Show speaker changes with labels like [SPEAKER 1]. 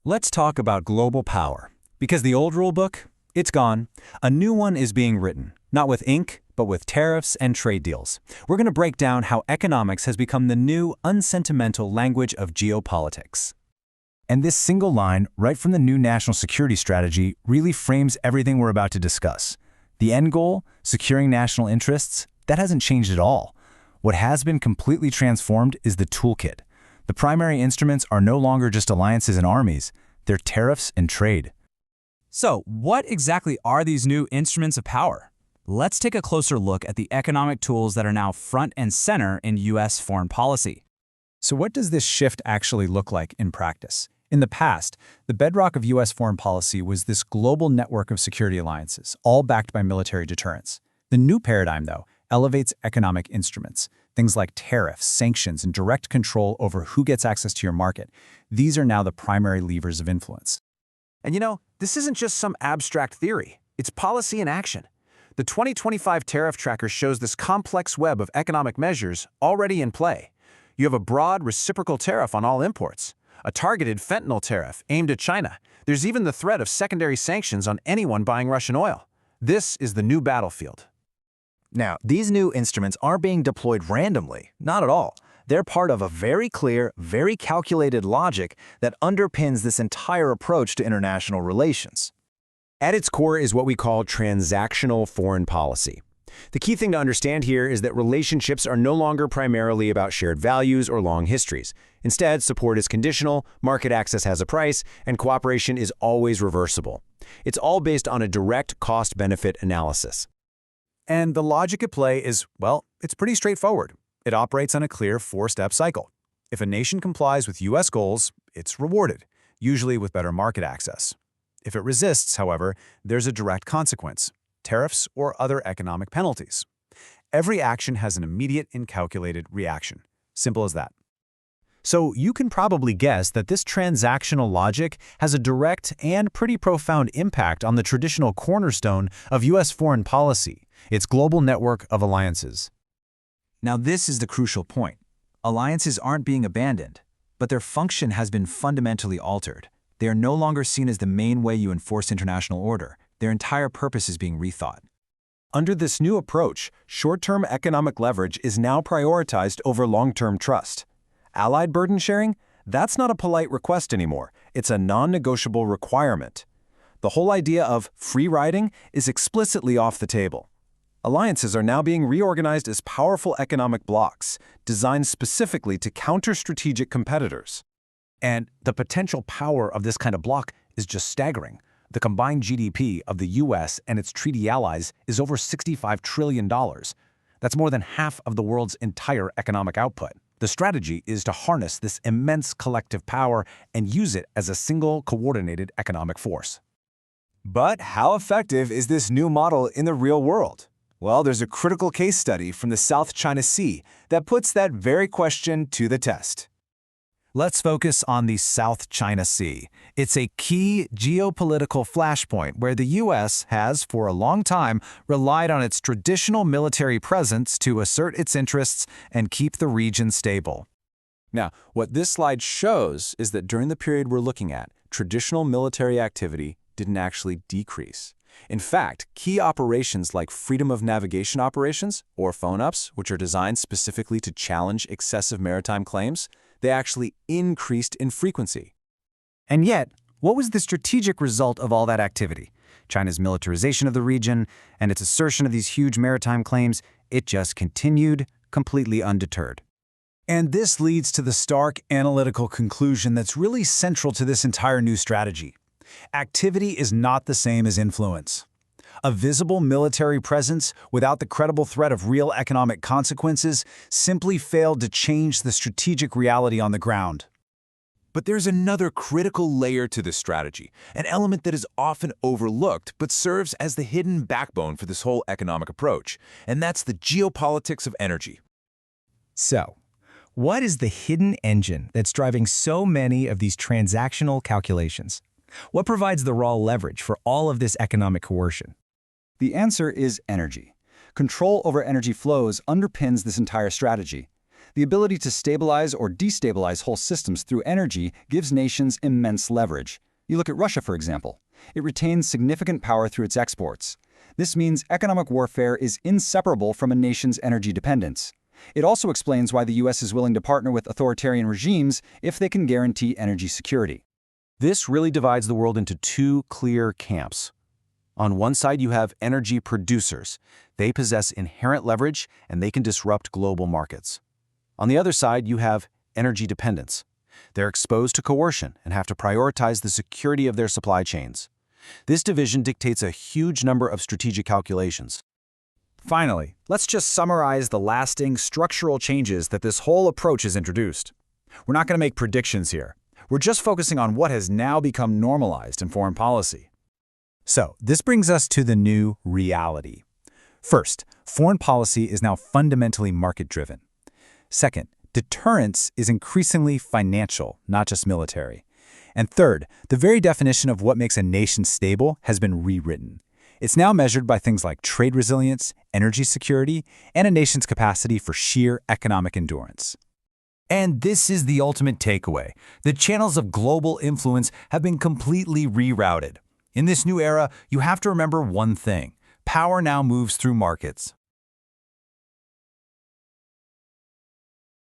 [SPEAKER 1] Let's talk about global power. Because the old rulebook, it's gone. A new one is being written, not with ink, but with tariffs and trade deals. We're going to break down how economics has become the new, unsentimental language of geopolitics.
[SPEAKER 2] And this single line, right from the new national security strategy, really frames everything we're about to discuss. The end goal, securing national interests, that hasn't changed at all. What has been completely transformed is the toolkit. The primary instruments are no longer just alliances and armies, they're tariffs and trade.
[SPEAKER 3] So, what exactly are these new instruments of power? Let's take a closer look at the economic tools that are now front and center in U.S. foreign policy.
[SPEAKER 1] So what does this shift actually look like in practice? In the past, the bedrock of U.S. foreign policy was this global network of security alliances, all backed by military deterrence. The new paradigm, though, elevates economic instruments. Things like tariffs, sanctions, and direct control over who gets access to your market. These are now the primary levers of influence.
[SPEAKER 4] And this isn't just some abstract theory. It's policy in action. The 2025 tariff tracker shows this complex web of economic measures already in play. You have a broad reciprocal tariff on all imports, a targeted fentanyl tariff aimed at China. There's even the threat of secondary sanctions on anyone buying Russian oil. This is the new battlefield.
[SPEAKER 5] Now, these new instruments aren't being deployed randomly, not at all. They're part of a very clear, very calculated logic that underpins this entire approach to international relations.
[SPEAKER 6] At its core is what we call transactional foreign policy. The key thing to understand here is that relationships are no longer primarily about shared values or long histories. Instead, support is conditional, market access has a price, and cooperation is always reversible. It's all based on a direct cost-benefit analysis.
[SPEAKER 1] And the logic at play is, well, it's pretty straightforward. It operates on a clear four-step cycle. If a nation complies with U.S. goals, it's rewarded, usually with better market access. If it resists, however, there's a direct consequence: tariffs or other economic penalties. Every action has an immediate and calculated reaction. Simple as that. So you can probably guess that this transactional logic has a direct and pretty profound impact on the traditional cornerstone of U.S. foreign policy, its global network of alliances.
[SPEAKER 3] Now, this is the crucial point. Alliances aren't being abandoned, but their function has been fundamentally altered. They are no longer seen as the main way you enforce international order. Their entire purpose is being rethought.
[SPEAKER 1] Under this new approach, short-term economic leverage is now prioritized over long-term trust. Allied burden sharing? That's not a polite request anymore. It's a non-negotiable requirement. The whole idea of free riding is explicitly off the table. Alliances are now being reorganized as powerful economic blocs, designed specifically to counter strategic competitors. And the potential power of this kind of bloc is just staggering. The combined GDP of the U.S. and its treaty allies is over $65 trillion. That's more than half of the world's entire economic output. The strategy is to harness this immense collective power and use it as a single coordinated economic force.
[SPEAKER 2] But how effective is this new model in the real world? Well, there's a critical case study from the South China Sea that puts that very question to the test.
[SPEAKER 1] Let's focus on the South China Sea. It's a key geopolitical flashpoint where the U.S. has, for a long time, relied on its traditional military presence to assert its interests and keep the region stable. Now, what this slide shows is that during the period we're looking at, traditional military activity didn't actually decrease. In fact, key operations like freedom of navigation operations, or phone-ups, which are designed specifically to challenge excessive maritime claims, they actually increased in frequency. And yet, what was the strategic result of all that activity? China's militarization of the region and its assertion of these huge maritime claims, it just continued, completely undeterred. And this leads to the stark analytical conclusion that's really central to this entire new strategy. Activity is not the same as influence. A visible military presence without the credible threat of real economic consequences simply failed to change the strategic reality on the ground.
[SPEAKER 7] But there's another critical layer to this strategy, an element that is often overlooked but serves as the hidden backbone for this whole economic approach, and that's the geopolitics of energy.
[SPEAKER 2] So, what is the hidden engine that's driving so many of these transactional calculations? What provides the raw leverage for all of this economic coercion?
[SPEAKER 8] The answer is energy. Control over energy flows underpins this entire strategy.
[SPEAKER 1] The ability to stabilize or destabilize whole systems through energy gives nations immense leverage. You look at Russia, for example. It retains significant power through its exports. This means economic warfare is inseparable from a nation's energy dependence. It also explains why the U.S. is willing to partner with authoritarian regimes if they can guarantee energy security.
[SPEAKER 3] This really divides the world into two clear camps. On one side, you have energy producers. They possess inherent leverage and they can disrupt global markets. On the other side, you have energy dependence. They're exposed to coercion and have to prioritize the security of their supply chains. This division dictates a huge number of strategic calculations.
[SPEAKER 1] Finally, let's just summarize the lasting structural changes that this whole approach has introduced. We're not going to make predictions here. We're just focusing on what has now become normalized in foreign policy.
[SPEAKER 2] So, this brings us to the new reality. First, foreign policy is now fundamentally market-driven. Second, deterrence is increasingly financial, not just military. And third, the very definition of what makes a nation stable has been rewritten. It's now measured by things like trade resilience, energy security, and a nation's capacity for sheer economic endurance.
[SPEAKER 3] And this is the ultimate takeaway. The channels of global influence have been completely rerouted. In this new era, you have to remember one thing. Power now moves through markets.